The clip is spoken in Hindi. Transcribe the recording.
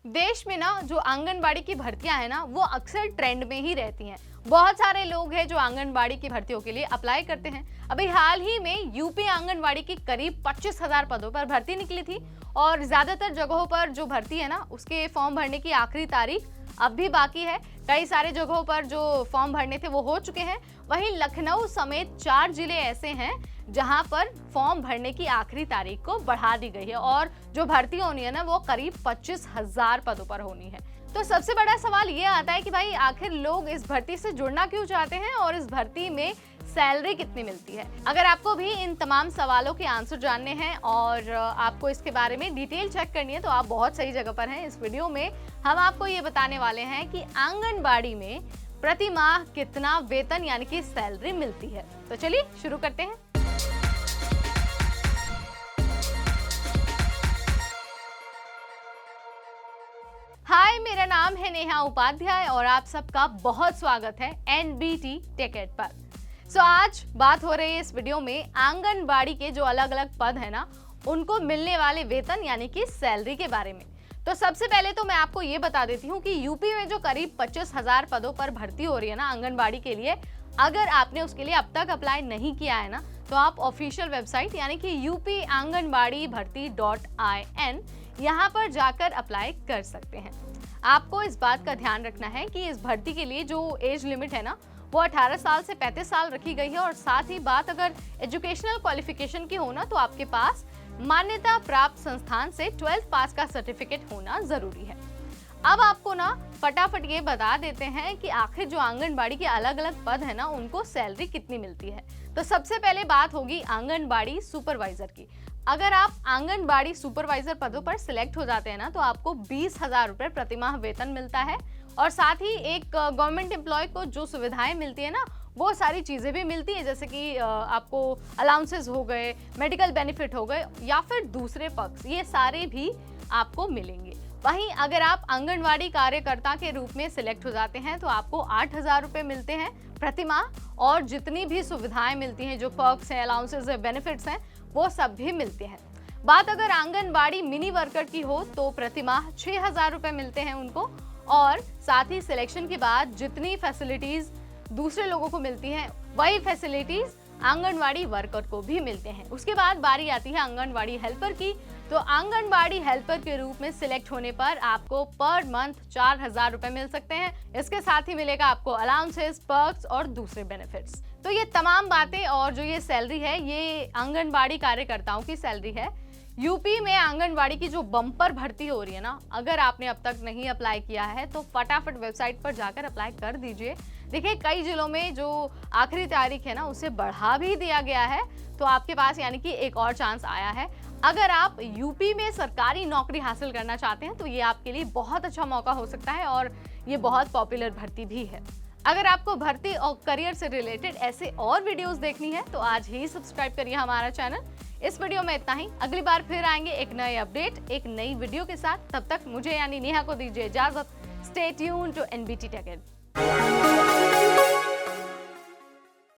देश में ना जो आंगनबाड़ी की भर्तियां हैं ना वो अक्सर ट्रेंड में ही रहती हैं। बहुत सारे लोग हैं जो आंगनबाड़ी की भर्तियों के लिए अप्लाई करते हैं। अभी हाल ही में यूपी आंगनबाड़ी की करीब 25,000 पदों पर भर्ती निकली थी और ज्यादातर जगहों पर जो भर्ती है ना उसके फॉर्म भरने की आखिरी तारीख अब भी बाकी है। कई सारे जगहों पर जो फॉर्म भरने थे वो हो चुके हैं। वहीं लखनऊ समेत 4 जिले ऐसे हैं जहां पर फॉर्म भरने की आखिरी तारीख को बढ़ा दी गई है और जो भर्ती होनी है ना वो करीब 25,000 पदों पर होनी है। तो सबसे बड़ा सवाल ये आता है कि भाई आखिर लोग इस भर्ती से जुड़ना क्यों चाहते हैं और इस भर्ती में सैलरी कितनी मिलती है। अगर आपको भी इन तमाम सवालों के आंसर जानने हैं और आपको इसके बारे में डिटेल चेक करनी है तो आप बहुत सही जगह पर हैं। इस वीडियो में हम आपको ये बताने वाले हैं कि आंगनबाड़ी में प्रति माह कितना वेतन यानी कि सैलरी मिलती है। तो चलिए शुरू करते हैं। हाय, मेरा नाम है नेहा उपाध्याय और आप सबका बहुत स्वागत है एनबीटी टेकेड पर। आज बात हो रही है इस वीडियो में आंगनबाड़ी के जो अलग अलग पद है ना उनको मिलने वाले वेतन यानी कि सैलरी के बारे में। तो सबसे पहले तो मैं आपको ये बता देती हूँ कि यूपी में जो करीब 25,000 पदों पर भर्ती हो रही है ना आंगनबाड़ी के लिए, अगर आपने उसके लिए अब तक अप्लाई नहीं किया है ना तो आप ऑफिशियल वेबसाइट यानी कि upanganbadibharti.in यहाँ पर जाकर अप्लाई कर सकते हैं। आपको इस बात का ध्यान रखना है कि इस भर्ती के लिए जो एज लिमिट है ना वो 18 साल से 35 साल रखी गई है और साथ ही बात अगर एजुकेशनल क्वालिफिकेशन की हो ना तो आपके पास मान्यता प्राप्त संस्थान से 12th पास का सर्टिफिकेट होना जरूरी है। अब आपको ना फटाफट ये बता देते हैं कि आखिर जो आंगनबाड़ी के अलग अलग पद है ना उनको सैलरी कितनी मिलती है। तो सबसे पहले बात होगी आंगनबाड़ी सुपरवाइजर की। अगर आप आंगनबाड़ी सुपरवाइजर पदों पर सिलेक्ट हो जाते हैं ना तो आपको 20,000 रुपए प्रतिमाह वेतन मिलता है और साथ ही एक गवर्नमेंट एम्प्लॉय को जो सुविधाएं मिलती है ना वो सारी चीजें भी मिलती है, जैसे कि आपको अलाउंसेस हो गए, मेडिकल बेनिफिट हो गए या फिर दूसरे पक्ष, ये सारे भी आपको मिलेंगे। वहीं अगर आप आंगनवाड़ी कार्यकर्ता के रूप में सिलेक्ट हो जाते हैं तो आपको 8,000 रुपए मिलते हैं प्रतिमाह और जितनी भी सुविधाएं मिलती हैं, जो पर्क्स हैं, अलाउंसेस हैं, बेनिफिट्स हैं, वो सब भी मिलते हैं। बात अगर आंगनबाड़ी मिनी वर्कर की हो तो प्रतिमाह 6,000 रुपए मिलते हैं उनको और साथ ही सिलेक्शन के बाद जितनी फैसिलिटीज दूसरे लोगों को मिलती हैं वही फैसिलिटीज आंगनवाड़ी वर्कर को भी मिलते हैं। उसके बाद बारी आती है आंगनवाड़ी हेल्पर की। तो आंगनबाड़ी हेल्पर के रूप में सिलेक्ट होने पर आपको पर मंथ 4,000 रुपए मिल सकते हैं। इसके साथ ही मिलेगा आपको अलाउंसेस, पर्क्स और दूसरे बेनिफिट्स। तो ये तमाम बातें और जो ये सैलरी है ये आंगनबाड़ी कार्यकर्ताओं की सैलरी है। यूपी में आंगनबाड़ी की जो बम्पर भर्ती हो रही है ना, अगर आपने अब तक नहीं अप्लाई किया है तो फटाफट वेबसाइट पर जाकर अप्लाई कर दीजिए। देखिए कई जिलों में जो आखिरी तारीख है ना उसे बढ़ा भी दिया गया है, तो आपके पास यानी कि एक और चांस आया है। अगर आप यूपी में सरकारी नौकरी हासिल करना चाहते हैं तो ये आपके लिए बहुत अच्छा मौका हो सकता है और ये बहुत पॉपुलर भर्ती भी है। अगर आपको भर्ती और करियर से रिलेटेड ऐसे और वीडियोस देखनी है तो आज ही सब्सक्राइब करिए हमारा चैनल। इस वीडियो में इतना ही, अगली बार फिर आएंगे एक नए अपडेट, एक नई वीडियो के साथ। तब तक मुझे यानी नेहा को दीजिए इजाजत। Stay tuned to NBT टेकेड।